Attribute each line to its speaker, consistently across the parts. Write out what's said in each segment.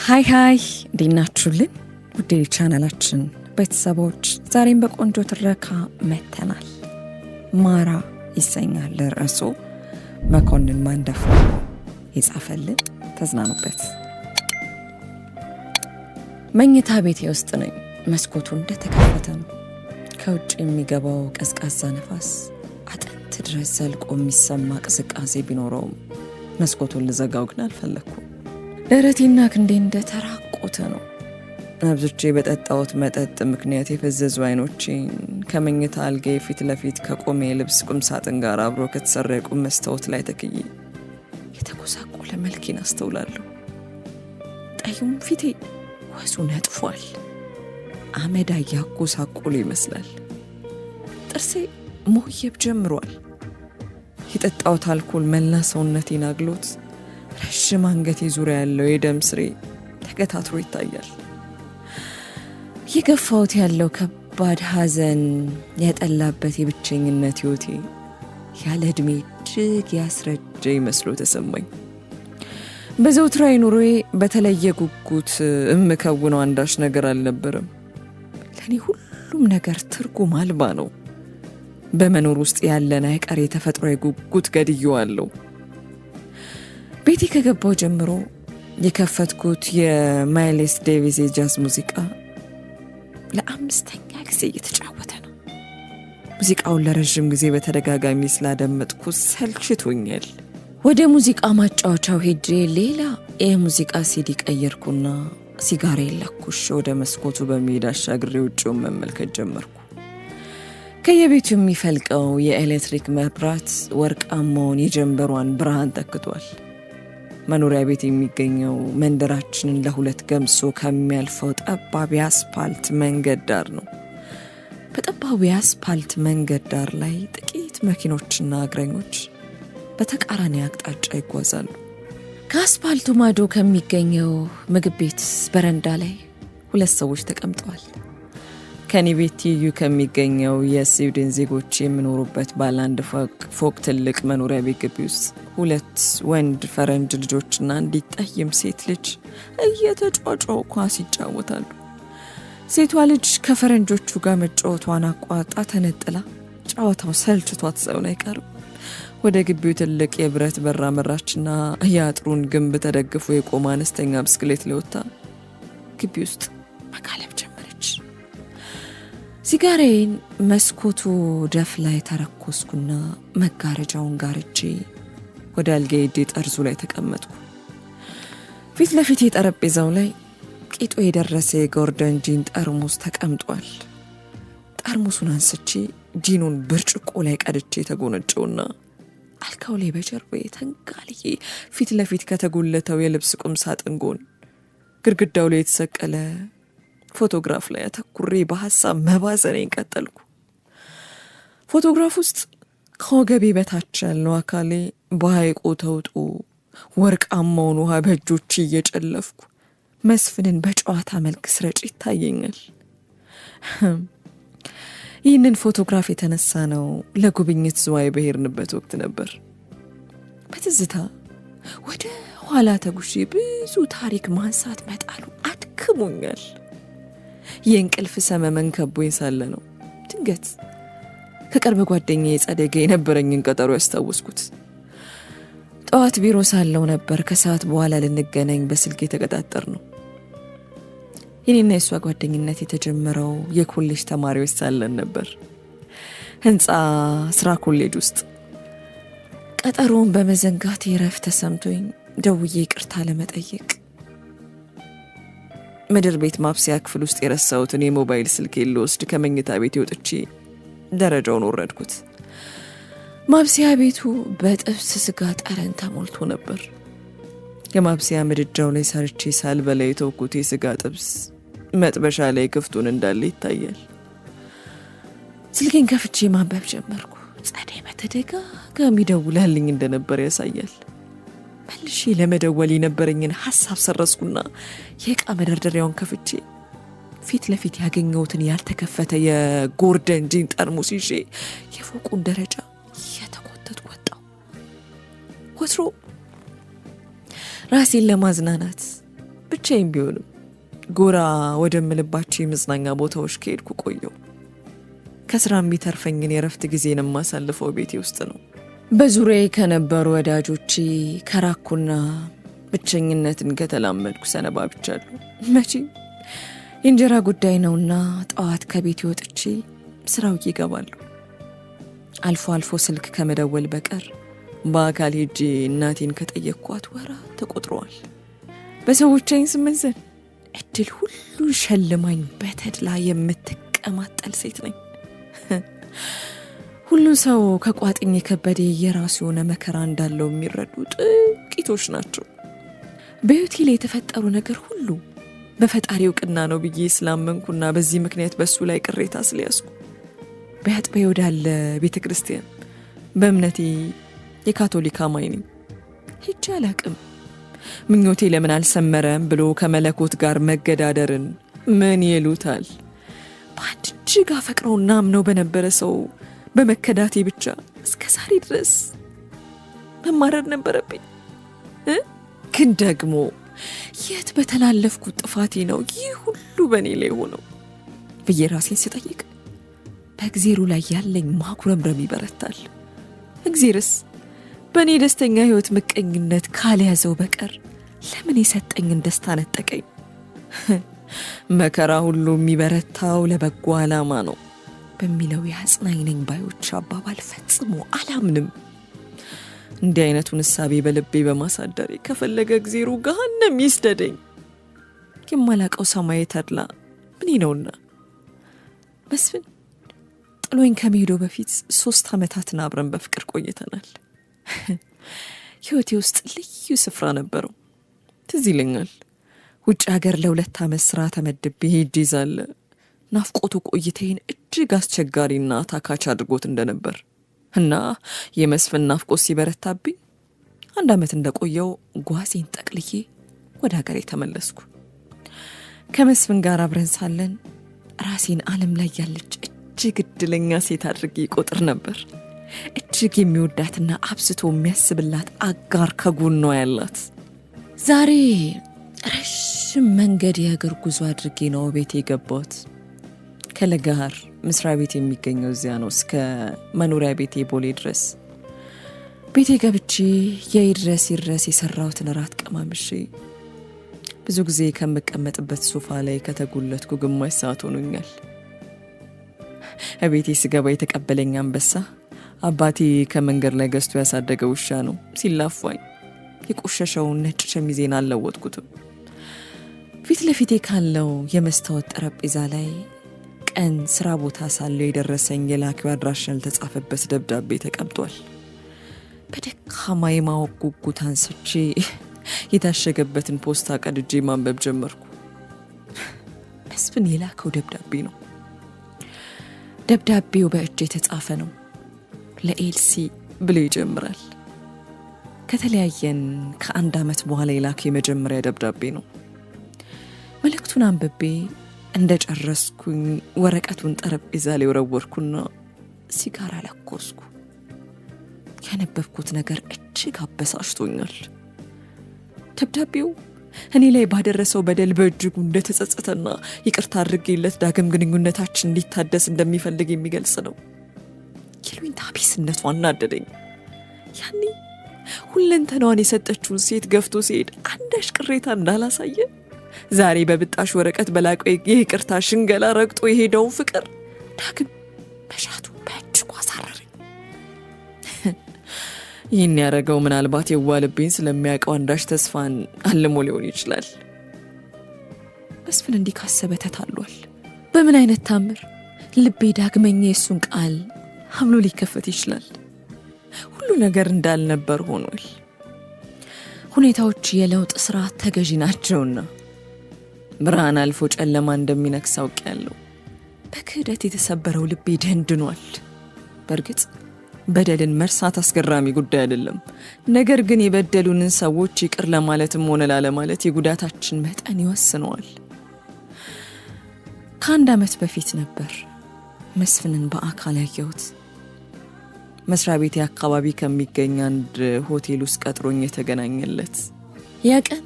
Speaker 1: ሃይ እንዴናችሁልን ውድ ቻናላችን ቤተሰቦች ዛሬም በቆንጆ ትረካ መተናል። ማራ ይሰኛል ርዕሱ። መኮንን ማንደፍሮ የጻፈልን። ተዝናኑበት። መኝታ ቤቴ ውስጥ ነኝ። መስኮቱ እንደተከፈተ ነው። ከውጭ የሚገባው ቀዝቃዛ ነፋስ አጥንት ድረስ ዘልቆ የሚሰማ ቅዝቃዜ ቢኖረውም መስኮቱን ልዘጋው ግን አልፈለኩም። ደረቴና ክንዴ እንደተራቆተ ነው። አብዝቼ በጠጣሁት መጠጥ ምክንያት የፈዘዙ አይኖቼን ከመኝታ አልጋዬ ፊት ለፊት ከቆመ የልብስ ቁም ሳጥን ጋር አብሮ ከተሰራ የቁም መስታወት ላይ ተክዬ የተጎሳቆለ መልኬን አስተውላለሁ። ጠዩም ፊቴ ወዙ ነጥፏል። አመድ ያጎሳቆለ ይመስላል። ጥርሴ ሞየብ ጀምሯል። የጠጣሁት አልኮል መላ ሰውነቴን አግሎት ረዥም አንገቴ ዙሪያ ያለው የደም ስሬ ተገታትሮ ይታያል። የገፋሁት ያለው ከባድ ሐዘን ያጠላበት የብቸኝነት ሕይወቴ ያለ ዕድሜ እጅግ ያስረጀ ይመስሎ ተሰማኝ። በዘውትራዊ ኑሮዬ በተለየ ጉጉት እምከውነው አንዳች ነገር አልነበረም። ለእኔ ሁሉም ነገር ትርጉም አልባ ነው። በመኖር ውስጥ ያለን አይቀሬ የተፈጥሯዊ ጉጉት ገድዬዋለሁ። ቤቴ ከገባው ጀምሮ የከፈትኩት የማይልስ ዴቪስ የጃዝ ሙዚቃ ለአምስተኛ ጊዜ እየተጫወተ ነው። ሙዚቃውን ለረዥም ጊዜ በተደጋጋሚ ስላደመጥኩ ሰልችቶኛል። ወደ ሙዚቃ ማጫወቻው ሄጄ ሌላ የሙዚቃ ሲዲ ቀየርኩና ሲጋራ ለኩሼ ወደ መስኮቱ በመሄድ አሻግሬ ውጭውን መመልከት ጀመርኩ። ከየቤቱ የሚፈልቀው የኤሌክትሪክ መብራት ወርቃማውን የጀንበሯን ብርሃን ተክቷል። መኖሪያ ቤት የሚገኘው መንደራችንን ለሁለት ገምሶ ከሚያልፈው ጠባብ የአስፓልት መንገድ ዳር ነው። በጠባቡ የአስፓልት መንገድ ዳር ላይ ጥቂት መኪኖችና እግረኞች በተቃራኒ አቅጣጫ ይጓዛሉ። ከአስፓልቱ ማዶ ከሚገኘው ምግብ ቤት በረንዳ ላይ ሁለት ሰዎች ተቀምጠዋል። ከኔ ቤት ትይዩ ከሚገኘው የስዊድን ዜጎች የሚኖሩበት ባለ አንድ ፎቅ ትልቅ መኖሪያ ቤት ግቢ ውስጥ ሁለት ወንድ ፈረንጅ ልጆችና አንዲት ጠይም ሴት ልጅ እየተጫወቱ ኳስ ይጫወታሉ። ሴቷ ልጅ ከፈረንጆቹ ጋር መጫወቷን አቋርጣ ተነጥላ ጨዋታው ሰልችቷት ሳይሆን አይቀርም ወደ ግቢው ትልቅ የብረት በር አመራችና የአጥሩን ግንብ ተደግፎ የቆመ አነስተኛ ብስክሌት ላይ ወጥታ ግቢ ውስጥ መጋለብ ጀመረች። ሲጋራዬን መስኮቱ ደፍ ላይ ተረኮስኩና መጋረጃውን ጋርጄ ወደ አልጋዬ ጠርዙ ላይ ተቀመጥኩ። ፊት ለፊት የጠረጴዛው ላይ ቂጡ የደረሰ የጎርደን ጂን ጠርሙስ ተቀምጧል። ጠርሙሱን አንስቼ ጂኑን ብርጭቆ ላይ ቀድቼ ተጎነጨውና አልጋው ላይ በጀርባዬ ተንጋልዬ ፊት ለፊት ከተጎለተው የልብስ ቁም ሳጥን ጎን ግድግዳው ላይ የተሰቀለ ፎቶግራፍ ላይ አተኩሬ በሐሳብ መባዘኔን ቀጠልኩ። ፎቶግራፍ ውስጥ ከወገቤ በታች ያለው አካሌ በሐይቁ ተውጦ ወርቃማውን ውሃ በእጆቼ እየጨለፍኩ መስፍንን በጨዋታ መልክ ስረጭ ይታየኛል። ይህንን ፎቶግራፍ የተነሳ ነው ለጉብኝት ዝዋይ በሄድንበት ወቅት ነበር። በትዝታ ወደ ኋላ ተጉሼ ብዙ ታሪክ ማንሳት መጣሉ አድክሞኛል። የእንቅልፍ ሰመመን ከቦኝ ሳለ ነው ድንገት ከቅርብ ጓደኛዬ ጸደገ የነበረኝን ቀጠሮ ያስታወስኩት። ጠዋት ቢሮ ሳለው ነበር ከሰዓት በኋላ ልንገናኝ በስልክ የተቀጣጠር ነው። የኔና የሷ ጓደኝነት የተጀመረው የኮሌጅ ተማሪዎች ሳለን ነበር፣ ህንፃ ስራ ኮሌጅ ውስጥ። ቀጠሮውን በመዘንጋት ረፍት ተሰምቶኝ ደውዬ ይቅርታ ለመጠየቅ ምድር ቤት ማብሰያ ክፍል ውስጥ የረሳሁትን የሞባይል ስልኬን ልወስድ ከመኝታ ቤት ወጥቼ ደረጃውን ወረድኩት። ማብሰያ ቤቱ በጥብስ ስጋ ጠረን ተሞልቶ ነበር። የማብሰያ ምድጃው ላይ ሰርቼ ሳልበላ የተውኩት የስጋ ጥብስ መጥበሻ ላይ ክፍቱን እንዳለ ይታያል። ስልኬን ከፍቼ ማንበብ ጀመርኩ። ጸደይ በተደጋጋሚ ደውላልኝ እንደነበር ያሳያል። መልሼ ለመደወል የነበረኝን ሐሳብ ሰረስኩና የዕቃ መደርደሪያውን ከፍቼ ፊት ለፊት ያገኘሁትን ያልተከፈተ የጎርደን ጂን ጠርሙስ ይዤ የፎቁን ደረጃ እየተኮተትኩ ወጣሁ። ወትሮ ራሴን ለማዝናናት ብቻዬን ቢሆንም ጎራ ወደምልባቸው የመዝናኛ ቦታዎች ከሄድኩ ቆየው። ከስራም ቢተርፈኝን የረፍት ጊዜን የማሳልፈው ቤቴ ውስጥ ነው። በዙሪያዬ ከነበሩ ወዳጆቼ ከራኩና ብቸኝነትን ከተላመድኩ ሰነባብቻለሁ። መቼም የእንጀራ ጉዳይ ነውና ጠዋት ከቤት ወጥቼ ስራው ይገባሉ። አልፎ አልፎ ስልክ ከመደወል በቀር በአካል ሄጄ እናቴን ከጠየቅኳት ወራት ተቆጥረዋል። በሰዎች አይን ስመዘን እድል ሁሉ ሸልማኝ በተድላ የምትቀማጠል ሴት ነኝ። ሁሉ ሰው ከቋጥኝ የከበደ የራሱ የሆነ መከራ እንዳለው የሚረዱ ጥቂቶች ናቸው። በሕይወቴ ላይ የተፈጠሩ ነገር ሁሉ በፈጣሪ እውቅና ነው ብዬ ስላመንኩና በዚህ ምክንያት በሱ ላይ ቅሬታ ስለያዝኩ በአጥቢያ ወዳለ ቤተ ክርስቲያን በእምነቴ የካቶሊክ አማኝ ነኝ። ሄጄ አላቅም። ምኞቴ ለምን አልሰመረም ብሎ ከመለኮት ጋር መገዳደርን ምን ይሉታል? በአንድ እጅግ አፈቅረውና አምነው በነበረ ሰው በመከዳቴ ብቻ እስከ ዛሬ ድረስ መማረር ነበረብኝ። ግን ደግሞ የት በተላለፍኩት ጥፋቴ ነው ይህ ሁሉ በእኔ ላይ ሆነው ብዬ ራሴን ስጠይቅ በእግዜሩ ላይ ያለኝ ማጉረምረም ይበረታል። እግዜርስ በእኔ ደስተኛ ሕይወት ምቀኝነት ካልያዘው በቀር ለምን የሰጠኝን ደስታ ነጠቀኝ? መከራ ሁሉ የሚበረታው ለበጎ ዓላማ ነው በሚለው የአጽናኝ ነኝ ባዮች አባባል ፈጽሞ አላምንም። እንዲህ አይነቱን እሳቤ በልቤ በማሳደሬ ከፈለገ እግዜሩ ገሃነም ይስደደኝ። የማላቀው ሰማይ ተድላ ምን ነውና። መስፍን ጥሎኝ ከመሄዱ በፊት 3 ዓመታትን አብረን በፍቅር ቆይተናል። ሕይወቴ ውስጥ ልዩ ስፍራ ነበረው። ትዝ ይለኛል ውጭ ሀገር ለ2 ዓመት ስራ ተመድቤ ሄጄ ይዛለ ናፍቆቱ ቆይቴን እጅግ አስቸጋሪና ታካች አድርጎት እንደነበር እና የመስፍን ናፍቆት ሲበረታብኝ 1 ዓመት እንደቆየው ጓዜን ጠቅልዬ ወደ ሀገሬ ተመለስኩ። ከመስፍን ጋር አብረን ሳለን ራሴን ዓለም ላይ ያለች እጅግ እድለኛ ሴት አድርጌ ቆጥር ነበር። እጅግ የሚወዳትና አብዝቶ የሚያስብላት አጋር ከጎኗ ያላት። ዛሬ ረጅም መንገድ የእግር ጉዞ አድርጌ ነው ቤቴ የገባሁት። ከለጋሃር መስሪያ ቤት የሚገኘው እዚያ ነው። እስከ መኖሪያ ቤቴ ቦሌ ድረስ ቤቴ ገብቼ የይድረስ ይድረስ የሰራሁትን እራት ቀማምሼ ብዙ ጊዜ ከምቀመጥበት ሶፋ ላይ ከተጎለትኩ ግማሽ ሰዓት ሆኖኛል። ቤቴ ስገባ የተቀበለኝ አንበሳ አባቴ ከመንገድ ላይ ገዝቶ ያሳደገ ውሻ ነው። ሲላፋኝ የቆሸሸውን ነጭ ሸሚዜን አልለወጥኩትም። ፊት ለፊቴ ካለው የመስታወት ጠረጴዛ ላይ ቀን ስራ ቦታ ሳለው የደረሰኝ የላኪው አድራሻ ያልተጻፈበት ደብዳቤ ተቀምጧል። በደካማ የማወቅ ጉጉት አንስቼ የታሸገበትን ፖስታ ቀድጄ ማንበብ ጀመርኩ። መስፍን የላከው ደብዳቤ ነው። ደብዳቤው በእጅ የተጻፈ ነው። ለኤልሲ ብሎ ይጀምራል። ከተለያየን ከ1 ዓመት በኋላ የላከው የመጀመሪያ ደብዳቤ ነው። መልእክቱን አንብቤ እንደጨረስኩኝ ወረቀቱን ጠረጴዛ ላይ ወረወርኩና ሲጋራ ለኮስኩ። ያነበብኩት ነገር እጅግ አበሳጭቶኛል። ደብዳቤው እኔ ላይ ባደረሰው በደል በእጅጉ እንደተጸጸተና ይቅርታ አድርጌለት ዳግም ግንኙነታችን እንዲታደስ እንደሚፈልግ የሚገልጽ ነው። የሉኝታ ቢስነቱ አናደደኝ። ያኔ ሁለንተናዋን የሰጠችውን ሴት ገፍቶ ሲሄድ አንዳች ቅሬታ እንዳላሳየ ዛሬ በብጣሽ ወረቀት በላቀው የይቅርታ ሽንገላ ረግጦ የሄደውን ፍቅር ዳግም መሻቱ በእጅጉ አሳረረኝ። ይህን ያደረገው ምናልባት የዋልብኝ ስለሚያውቀው አንዳች ተስፋን አልሞ ሊሆን ይችላል። መስፍን እንዲህ ካሰበ ተታሏል። በምን አይነት ታምር ልቤ ዳግመኛ የሱን ቃል ሐምሎ ሊከፈት ይችላል? ሁሉ ነገር እንዳልነበር ሆኗል። ሁኔታዎች የለውጥ ስርዓት ተገዢ ናቸውና ብርሃን አልፎ ጨለማ እንደሚነክስ አውቄያለሁ። በክህደት የተሰበረው ልቤ ደንድኗል። በእርግጥ በደልን መርሳት አስገራሚ ጉዳይ አይደለም። ነገር ግን የበደሉንን ሰዎች ይቅር ለማለትም ሆነ ላለማለት የጉዳታችን መጠን ይወስነዋል። ከ1 ዓመት በፊት ነበር መስፍንን በአካል ያየሁት። መስሪያ ቤቴ አካባቢ ከሚገኝ አንድ ሆቴል ውስጥ ቀጥሮኝ የተገናኘለት። ያ ቀን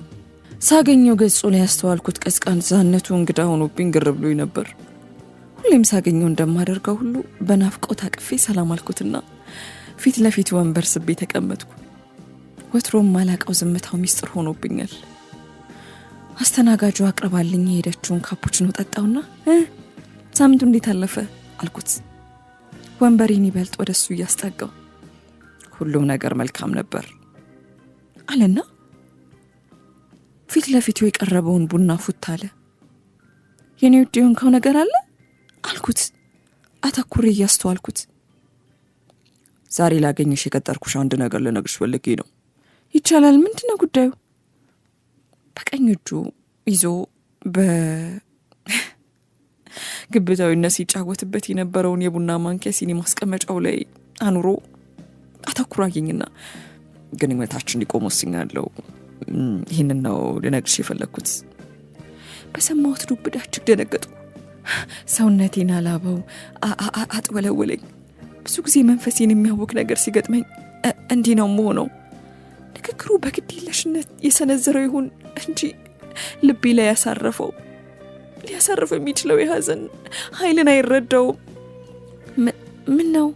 Speaker 1: ሳገኘው ገጹ ላይ ያስተዋልኩት ቀዝቃዛነቱ እንግዳ ሆኖብኝ ግር ብሎኝ ነበር። ሁሌም ሳገኘው እንደማደርገው ሁሉ በናፍቆት አቅፌ ሰላም አልኩትና ፊት ለፊት ወንበር ስቤ ተቀመጥኩ። ወትሮም ማላቀው ዝምታው ሚስጥር ሆኖብኛል። አስተናጋጁ አቅርባልኝ የሄደችውን ካፑቺኖ ጠጣውና ሳምንቱ እንዴት አለፈ አልኩት። ወንበሬን ይበልጥ ወደሱ እያስጠጋው ሁሉም ነገር መልካም ነበር አለና ፊት ለፊቱ የቀረበውን ቡና ፉት አለ። የኔ ውድ የሆንከው ነገር አለ አልኩት አተኩሬ እያስተዋልኩት። ዛሬ ላገኝሽ የቀጠርኩሽ አንድ ነገር ልነግርሽ ፈልጌ ነው። ይቻላል? ምንድነው ጉዳዩ? በቀኝ እጁ ይዞ በግብታዊነት ሲጫወትበት የነበረውን የቡና ማንኪያ ሲኒ ማስቀመጫው ላይ አኑሮ አተኩሮ አየኝና ግንኙነታችን እንዲቆም ወስኛለሁ። ይህንን ነው ልነግርሽ የፈለግኩት። በሰማሁት ዱብዳ እጅግ ደነገጥኩ። ሰውነቴን አላበው አጥወለወለኝ። ብዙ ጊዜ መንፈሴን የሚያውክ ነገር ሲገጥመኝ እንዲህ ነው የምሆነው። ንግግሩ በግድ የለሽነት የሰነዘረው ይሁን እንጂ ልቤ ላይ ሊያሳርፈው የሚችለው የሐዘን ኃይልን አይረዳውም። ምን ነው?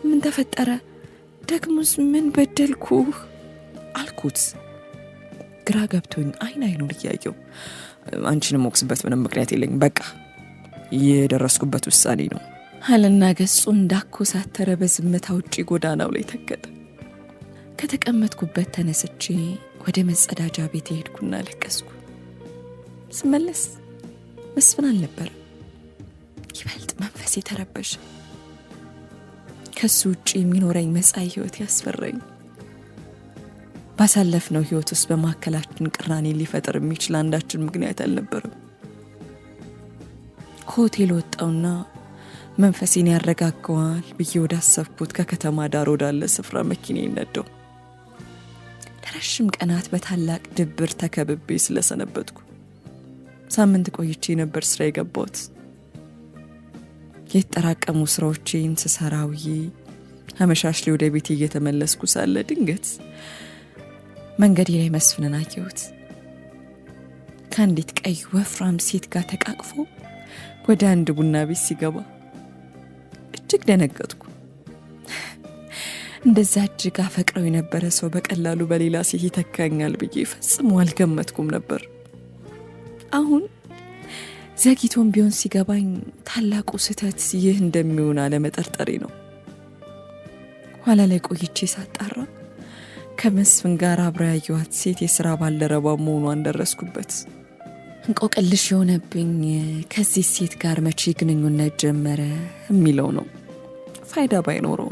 Speaker 1: ምን ተፈጠረ? ደግሞስ ምን በደልኩህ አልኩት ግራ ገብቶኝ አይኑን እያየው። አንቺንም ወቅስበት ምንም ምክንያት የለኝ፣ በቃ የደረስኩበት ውሳኔ ነው አለና ገጹ እንዳኮሳተረ በዝምታ ውጪ ጎዳናው ላይ ተከተ። ከተቀመጥኩበት ተነስቼ ወደ መጸዳጃ ቤት ሄድኩና ለቀስኩ። ስመለስ መስፍን አልነበረ። ይበልጥ መንፈሴ ተረበሸ። ከሱ ውጪ የሚኖረኝ መጻኢ ህይወት ያስፈራኝ። ባሳለፍነው ህይወት ውስጥ በማከላችን ቅራኔ ሊፈጠር የሚችል አንዳችን ምክንያት አልነበረም። ሆቴል ወጣውና መንፈሴን ያረጋጋዋል ብዬ ወዳሰብኩት ከከተማ ዳር ወዳለ ስፍራ መኪናዬን ነዳሁ። ለረጅም ቀናት በታላቅ ድብር ተከብቤ ስለሰነበትኩ ሳምንት ቆይቼ ነበር ስራ የገባሁት። የተጠራቀሙ ስራዎቼን ስሰራውዬ አመሻሽ ላይ ወደ ቤት እየተመለስኩ ሳለ ድንገት መንገዴ ላይ መስፍንን አየሁት። ከአንዲት ቀይ ወፍራም ሴት ጋር ተቃቅፎ ወደ አንድ ቡና ቤት ሲገባ እጅግ ደነገጥኩ። እንደዛ እጅግ አፈቅረው የነበረ ሰው በቀላሉ በሌላ ሴት ይተካኛል ብዬ ፈጽሞ አልገመትኩም ነበር። አሁን ዘግይቶም ቢሆን ሲገባኝ ታላቁ ስህተት ይህ እንደሚሆን አለመጠርጠሬ ነው። ኋላ ላይ ቆይቼ ሳጣራ ከመስፍን ጋር አብራ ያየኋት ሴት የሥራ ባልደረባ መሆኗን ደረስኩበት። እንቆቅልሽ የሆነብኝ ከዚህ ሴት ጋር መቼ ግንኙነት ጀመረ የሚለው ነው። ፋይዳ ባይኖረው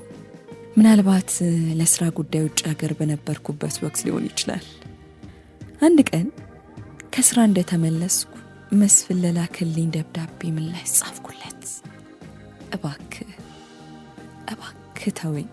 Speaker 1: ምናልባት ለስራ ጉዳይ ውጭ ሀገር በነበርኩበት ወቅት ሊሆን ይችላል። አንድ ቀን ከስራ እንደተመለስኩ መስፍን ለላከልኝ ደብዳቤ ምላሽ ጻፍኩለት። እባክህ ተወኝ